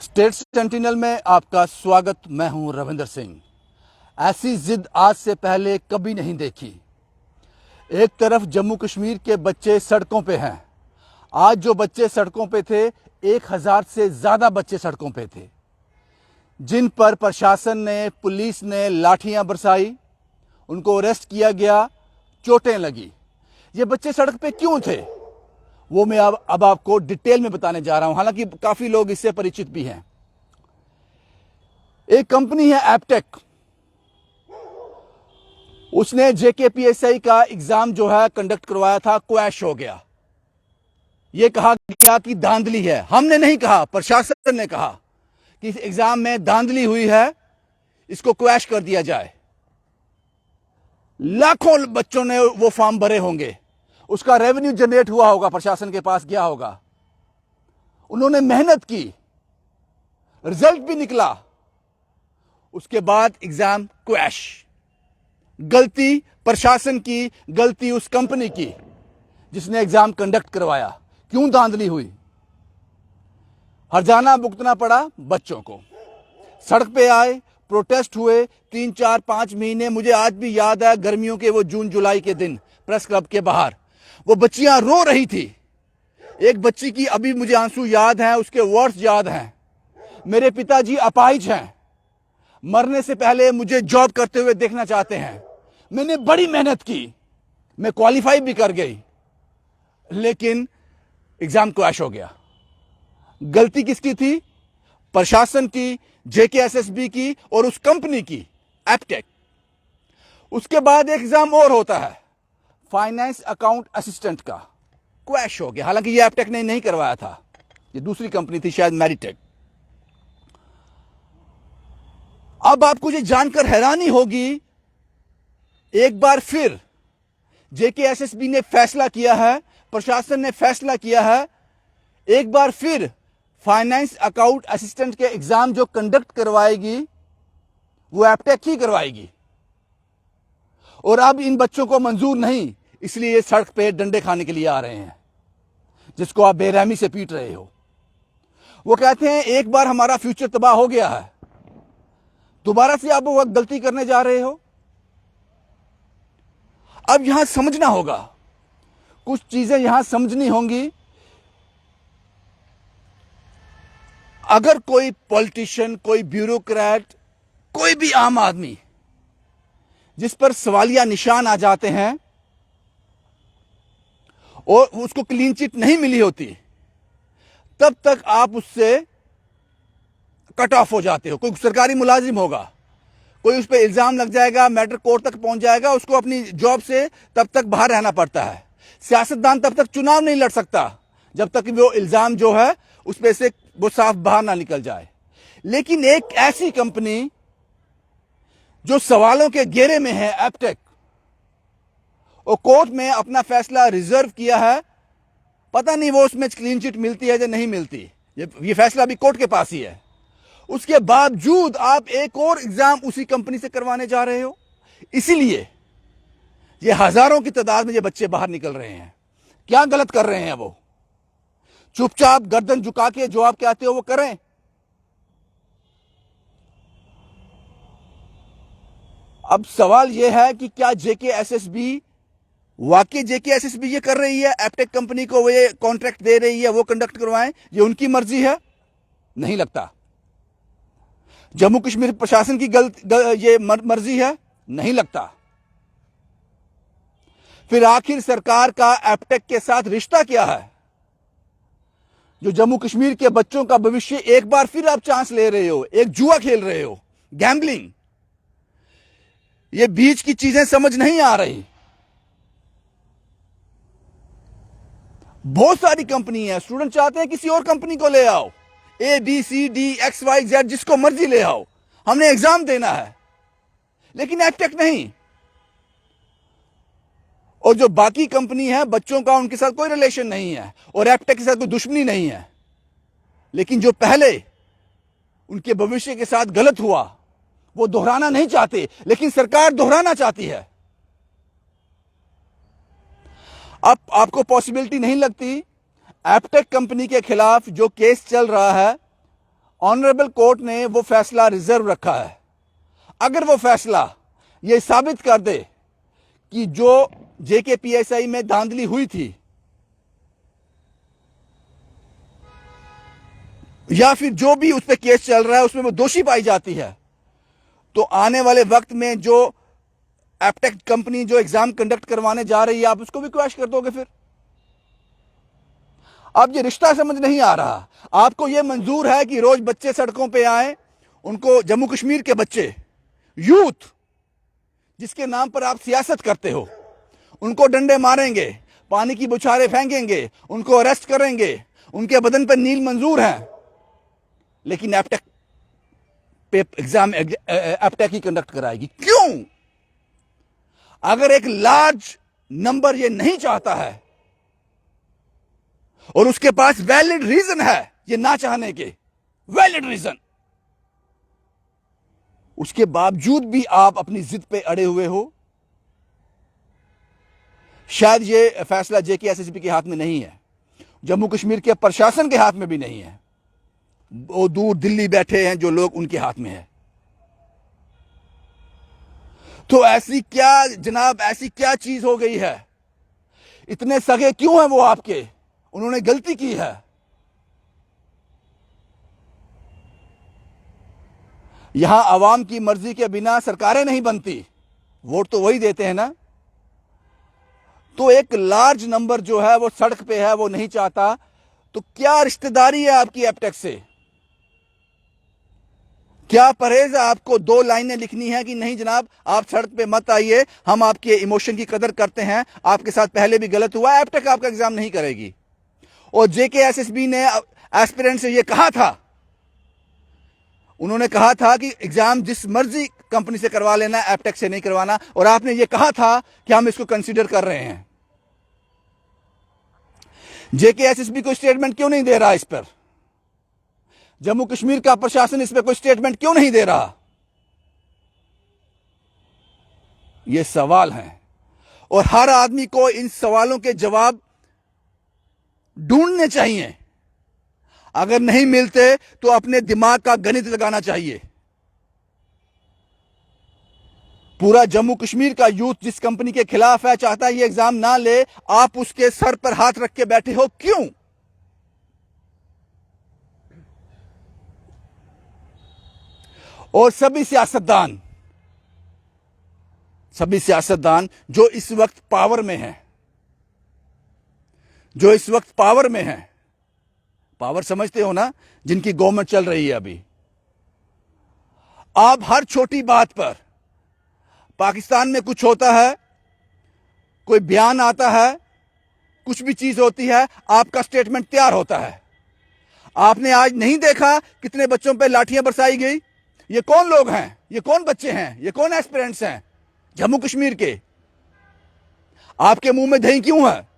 State sentinel में आपका स्वागत। मैं हूं रविंदर सिंह। ऐसी जिद आज से पहले कभी नहीं देखी। एक तरफ जम्मू कश्मीर के बच्चे सड़कों पे हैं। आज जो बच्चे सड़कों पे थे, 1000 से ज्यादा बच्चे सड़कों पे थे, जिन पर प्रशासन ने, पुलिस ने लाठियां बरसाई, उनको अरेस्ट किया गया, चोटें लगी। ये बच्चे सड़क पे क्यों थे, वो मैं अब आपको डिटेल में बताने जा रहा हूं। हालांकि काफी लोग इससे परिचित भी हैं। एक कंपनी है एप्टेक, उसने जेकेपीएसआई का एग्जाम जो है कंडक्ट करवाया था, क्रैश हो गया। यह कहा गया कि धांधली है। हमने नहीं कहा, प्रशासन ने कहा कि इस एग्जाम में धांधली हुई है, इसको क्रैश कर दिया जाए। लाखों बच्चों ने वो फॉर्म भरे होंगे, उसका रेवेन्यू जनरेट हुआ होगा, प्रशासन के पास गया होगा, उन्होंने मेहनत की, रिजल्ट भी निकला, उसके बाद एग्जाम क्रैश। गलती प्रशासन की, गलती उस कंपनी की जिसने एग्जाम कंडक्ट करवाया। क्यों धांधली हुई? हर्जाना भुगतना पड़ा बच्चों को। सड़क पे आए, प्रोटेस्ट हुए 3, 4, 5 महीने। मुझे आज भी याद है, गर्मियों के वो जून जुलाई के दिन प्रेस क्लब के बाहर वो बच्चियां रो रही थी। एक बच्ची की अभी मुझे आंसू याद हैं, उसके वर्ड्स याद हैं। मेरे पिताजी अपाहिज हैं, मरने से पहले मुझे जॉब करते हुए देखना चाहते हैं। मैंने बड़ी मेहनत की, मैं क्वालिफाई भी कर गई, लेकिन एग्जाम क्रैश हो गया। गलती किसकी थी? प्रशासन की, जेकेएसएसबी की और उस कंपनी की, एप्टेक। उसके बाद एक एग्जाम और होता है, फाइनेंस अकाउंट असिस्टेंट का, क्रैश हो गया। हालांकि ये एप्टेक ने नहीं करवाया था, ये दूसरी कंपनी थी, शायद मैरिटेक। अब आपको ये जानकर हैरानी होगी, एक बार फिर जेकेएसएसबी ने फैसला किया है, प्रशासन ने फैसला किया है, एक बार फिर फाइनेंस अकाउंट असिस्टेंट के एग्जाम जो कंडक्ट करवाएगी वो एप्टेक ही करवाएगी। और अब इन बच्चों को मंजूर नहीं, इसलिए सड़क पे डंडे खाने के लिए आ रहे हैं, जिसको आप बेरहमी से पीट रहे हो। वो कहते हैं एक बार हमारा फ्यूचर तबाह हो गया है, दोबारा से आप वो गलती करने जा रहे हो। अब यहां समझना होगा, कुछ चीजें यहां समझनी होंगी। अगर कोई पॉलिटिशियन, कोई ब्यूरोक्रेट, कोई भी आम आदमी जिस पर सवालिया निशान आ जाते हैं और उसको क्लीन चिट नहीं मिली होती, तब तक आप उससे कट ऑफ हो जाते हो। कोई सरकारी मुलाजिम होगा, कोई उस पर इल्जाम लग जाएगा, मैटर कोर्ट तक पहुंच जाएगा, उसको अपनी जॉब से तब तक बाहर रहना पड़ता है। सियासतदान तब तक चुनाव नहीं लड़ सकता जब तक वो इल्जाम जो है उस पे से वो साफ बाहर ना निकल जाए। लेकिन एक ऐसी कंपनी जो सवालों के घेरे में है, एप्टेक, और कोर्ट में अपना फैसला रिजर्व किया है, पता नहीं वो उसमें क्लीन चिट मिलती है या नहीं मिलती, ये फैसला भी कोर्ट के पास ही है। उसके बावजूद आप एक और एग्जाम उसी कंपनी से करवाने जा रहे हो। इसीलिए ये हजारों की तादाद में ये बच्चे बाहर निकल रहे हैं। क्या गलत कर रहे हैं वो? चुपचाप गर्दन झुका के जो आप कहते हो वो करें। अब सवाल यह है कि क्या जेकेएसएसबी, वाकई जेकेएसएसबी ये कर रही है, एप्टेक कंपनी को वो ये कॉन्ट्रैक्ट दे रही है, वो कंडक्ट करवाएं, ये उनकी मर्जी है? नहीं लगता। जम्मू कश्मीर प्रशासन की ये मर्जी है? नहीं लगता। फिर आखिर सरकार का एप्टेक के साथ रिश्ता क्या है? जो जम्मू कश्मीर के बच्चों का भविष्य एक बार फिर आप चांस ले रहे हो, एक जुआ खेल रहे हो, गैम्बलिंग। ये बीच की चीजें समझ नहीं आ रही। बहुत सारी कंपनी है, स्टूडेंट चाहते हैं किसी और कंपनी को ले आओ, ABCD XYZ, जिसको मर्जी ले आओ, हमने एग्जाम देना है। लेकिन एप्टेक नहीं। और जो बाकी कंपनी है, बच्चों का उनके साथ कोई रिलेशन नहीं है और एप्टेक के साथ कोई दुश्मनी नहीं है। लेकिन जो पहले उनके भविष्य के साथ गलत हुआ, वो दोहराना नहीं चाहते, लेकिन सरकार दोहराना चाहती है। अब आपको पॉसिबिलिटी नहीं लगती एप्टेक कंपनी के खिलाफ जो केस चल रहा है ऑनरेबल कोर्ट ने वो फैसला रिजर्व रखा है। अगर वो फैसला ये साबित कर दे कि जो JK-PSI में धांधली हुई थी या फिर जो भी उस पर केस चल रहा है उसमें वो दोषी पाई जाती है, तो आने वाले वक्त में जो एप्टेक कंपनी जो एग्जाम कंडक्ट करवाने जा रही है, आप उसको भी क्रैश कर दोगे। फिर अब ये रिश्ता समझ नहीं आ रहा। आपको ये मंजूर है कि रोज बच्चे सड़कों पे आए, उनको जम्मू कश्मीर के बच्चे, यूथ जिसके नाम पर आप सियासत करते हो, उनको डंडे मारेंगे, पानी की बुछारें फेंकेंगे, उनको अरेस्ट करेंगे, उनके बदन पर नील मंजूर है, लेकिन एप्टेक पे एग्जाम एप्टेक ही कंडक्ट कराएगी। क्यों? अगर एक लार्ज नंबर ये नहीं चाहता है और उसके पास वैलिड रीजन है ये ना चाहने के, वैलिड रीजन, उसके बावजूद भी आप अपनी जिद पे अड़े हुए हो। शायद ये फैसला JK-SSB के हाथ में नहीं है, जम्मू कश्मीर के प्रशासन के हाथ में भी नहीं है, वो दूर दिल्ली बैठे हैं जो लोग, उनके हाथ में है। तो ऐसी क्या जनाब, ऐसी क्या चीज हो गई है? इतने सगे क्यों हैं वो आपके? उन्होंने गलती की है। यहां आवाम की मर्जी के बिना सरकारें नहीं बनती, वोट तो वही देते हैं ना। तो एक लार्ज नंबर जो है वो सड़क पे है, वो नहीं चाहता, तो क्या रिश्तेदारी है आपकी एप्टेक से? क्या परहेज है आपको? 2 लाइनें लिखनी है कि नहीं जनाब आप सड़क पे मत आइए, हम आपके इमोशन की कदर करते हैं, आपके साथ पहले भी गलत हुआ, एप्टेक आपका एग्जाम नहीं करेगी। और JK-SSB ने एस्पिरेंट से ये कहा था, उन्होंने कहा था कि एग्जाम जिस मर्जी कंपनी से करवा लेना, एप्टेक से नहीं करवाना, और आपने ये कहा था कि हम इसको कंसीडर कर रहे हैं। JK-SSB को स्टेटमेंट क्यों नहीं दे रहा इस पर? जम्मू कश्मीर का प्रशासन इस पर कोई स्टेटमेंट क्यों नहीं दे रहा? ये सवाल हैं और हर आदमी को इन सवालों के जवाब ढूंढने चाहिए। अगर नहीं मिलते तो अपने दिमाग का गणित लगाना चाहिए। पूरा जम्मू कश्मीर का यूथ जिस कंपनी के खिलाफ है, चाहता है ये एग्जाम ना ले, आप उसके सर पर हाथ रख के बैठे हो, क्यों? और सभी सियासतदान जो इस वक्त पावर में हैं, जो इस वक्त पावर में हैं, पावर समझते हो ना, जिनकी गवर्नमेंट चल रही है अभी, आप हर छोटी बात पर, पाकिस्तान में कुछ होता है, कोई बयान आता है, कुछ भी चीज होती है, आपका स्टेटमेंट तैयार होता है। आपने आज नहीं देखा कितने बच्चों पे लाठियां बरसाई गई? ये कौन लोग हैं? ये कौन बच्चे हैं? ये कौन एस्पिरेंट्स हैं जम्मू कश्मीर के? आपके मुंह में दही क्यों है?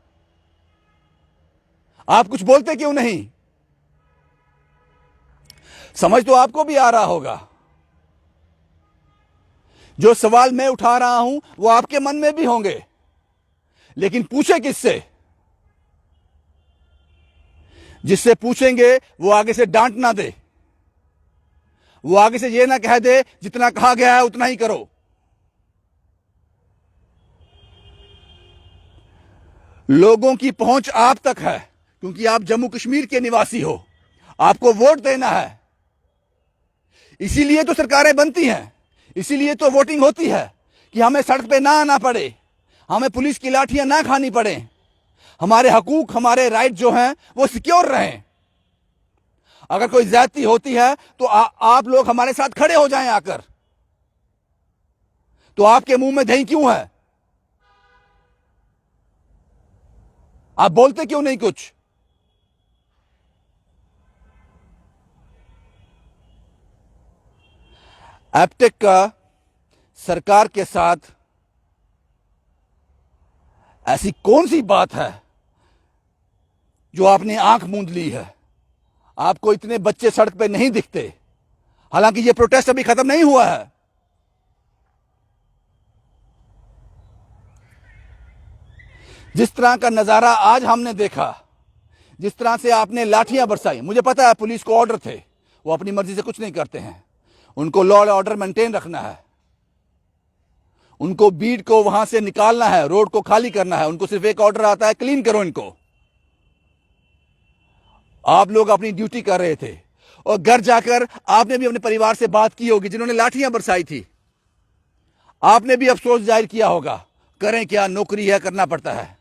आप कुछ बोलते क्यों नहीं? समझ तो आपको भी आ रहा होगा। जो सवाल मैं उठा रहा हूं वो आपके मन में भी होंगे, लेकिन पूछे किससे? जिससे पूछेंगे वो आगे से डांट ना दे, वो आगे से ये ना कह दे जितना कहा गया है उतना ही करो। लोगों की पहुंच आप तक है क्योंकि आप जम्मू कश्मीर के निवासी हो, आपको वोट देना है, इसीलिए तो सरकारें बनती हैं, इसीलिए तो वोटिंग होती है कि हमें सड़क पे ना आना पड़े, हमें पुलिस की लाठियां ना खानी पड़े, हमारे हकूक, हमारे राइट जो हैं वो सिक्योर रहें। अगर कोई ज्यादती होती है तो आप लोग हमारे साथ खड़े हो जाएं आकर। तो आपके मुंह में दही क्यों है? आप बोलते क्यों नहीं कुछ? एप्टेक का सरकार के साथ ऐसी कौन सी बात है जो आपने आंख मूंद ली है? आपको इतने बच्चे सड़क पे नहीं दिखते, हालांकि ये प्रोटेस्ट अभी खत्म नहीं हुआ है। जिस तरह का नजारा आज हमने देखा, जिस तरह से आपने लाठियां बरसाई, मुझे पता है पुलिस को ऑर्डर थे, वो अपनी मर्जी से कुछ नहीं करते हैं। उनको लॉ एंड ऑर्डर मेंटेन रखना है, उनको बीट को वहां से निकालना है, रोड को खाली करना है। उनको सिर्फ एक ऑर्डर आता है, क्लीन करो इनको। आप लोग अपनी ड्यूटी कर रहे थे और घर जाकर आपने भी अपने परिवार से बात की होगी जिन्होंने लाठियां बरसाई थी। आपने भी अफसोस जाहिर किया होगा, करें क्या, नौकरी है, करना पड़ता है।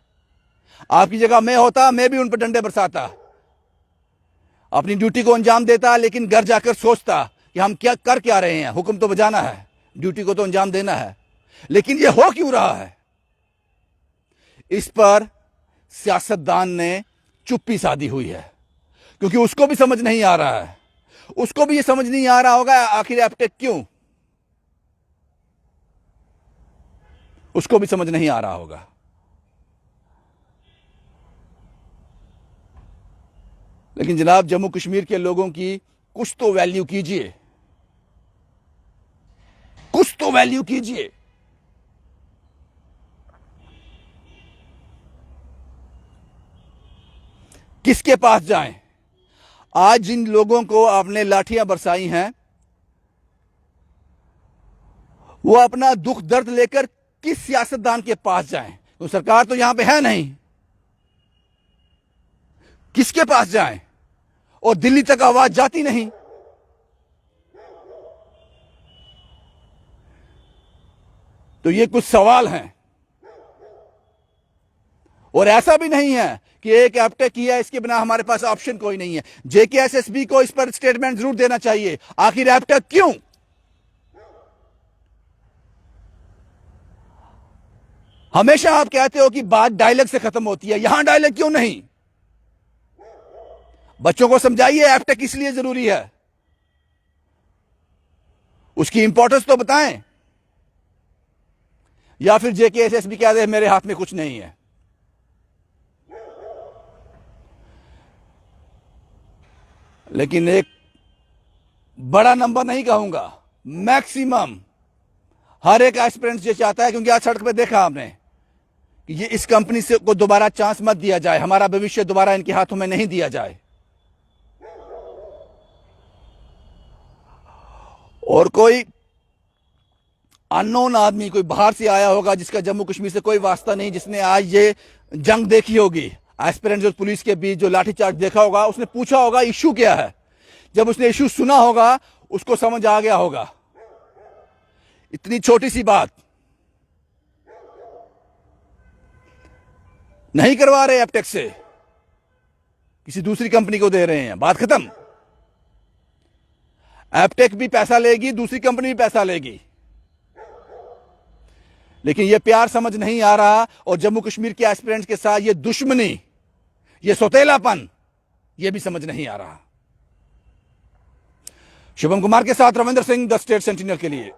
आपकी जगह मैं होता, मैं भी उन पर डंडे बरसाता, अपनी ड्यूटी को अंजाम देता, लेकिन घर जाकर सोचता कि हम क्या कर क्या रहे हैं। हुक्म तो बजाना है, ड्यूटी को तो अंजाम देना है, लेकिन यह हो क्यों रहा है? इस पर सियासतदान ने चुप्पी साधी हुई है, क्योंकि उसको भी समझ नहीं आ रहा है। उसको भी यह समझ नहीं आ रहा होगा आखिर एप्टेक क्यों, उसको भी समझ नहीं आ रहा होगा। लेकिन जनाब, जम्मू कश्मीर के लोगों की कुछ तो वैल्यू कीजिए, कुछ तो वैल्यू कीजिए। किसके पास जाएं? आज जिन लोगों को आपने लाठियां बरसाई हैं, वो अपना दुख दर्द लेकर किस सियासतदान के पास जाएं? तो सरकार तो यहां पे है नहीं, किसके पास जाएं? और दिल्ली तक आवाज जाती नहीं। तो ये कुछ सवाल हैं। और ऐसा भी नहीं है कि एक एप्टेक किया, इसके बिना हमारे पास ऑप्शन कोई नहीं है। जेकेएसएसबी को इस पर स्टेटमेंट जरूर देना चाहिए, आखिर एप्टेक क्यों? हमेशा आप कहते हो कि बात डायलॉग से खत्म होती है, यहां डायलॉग क्यों नहीं? बच्चों को समझाइए एप्टेक किस लिए जरूरी है, उसकी इंपॉर्टेंस तो बताएं। या फिर जेकेएसएसबी कह दे मेरे हाथ में कुछ नहीं है। लेकिन एक बड़ा नंबर नहीं कहूंगा, मैक्सिमम हर एक एस्पिरेंट ये चाहता है, क्योंकि आज सड़क पे देखा आपने कि ये इस कंपनी से को दोबारा चांस मत दिया जाए, हमारा भविष्य दोबारा इनके हाथों में नहीं दिया जाए। और कोई अननोन आदमी, कोई बाहर से आया होगा जिसका जम्मू कश्मीर से कोई वास्ता नहीं, जिसने आज ये जंग देखी होगी एस्पिरेंट्स और पुलिस के बीच, जो लाठीचार्ज देखा होगा, उसने पूछा होगा इशू क्या है। जब उसने इशू सुना होगा, उसको समझ आ गया होगा इतनी छोटी सी बात नहीं करवा रहे एप्टेक से, किसी दूसरी कंपनी को दे रहे हैं, बात खत्म। एप्टेक भी पैसा लेगी, दूसरी कंपनी भी पैसा लेगी, लेकिन यह प्यार समझ नहीं आ रहा। और जम्मू कश्मीर के एस्पिरेंट्स के साथ यह दुश्मनी, यह सौतेलापन, यह भी समझ नहीं आ रहा। शुभम कुमार के साथ Ravindra Singh, the state sentinel के लिए।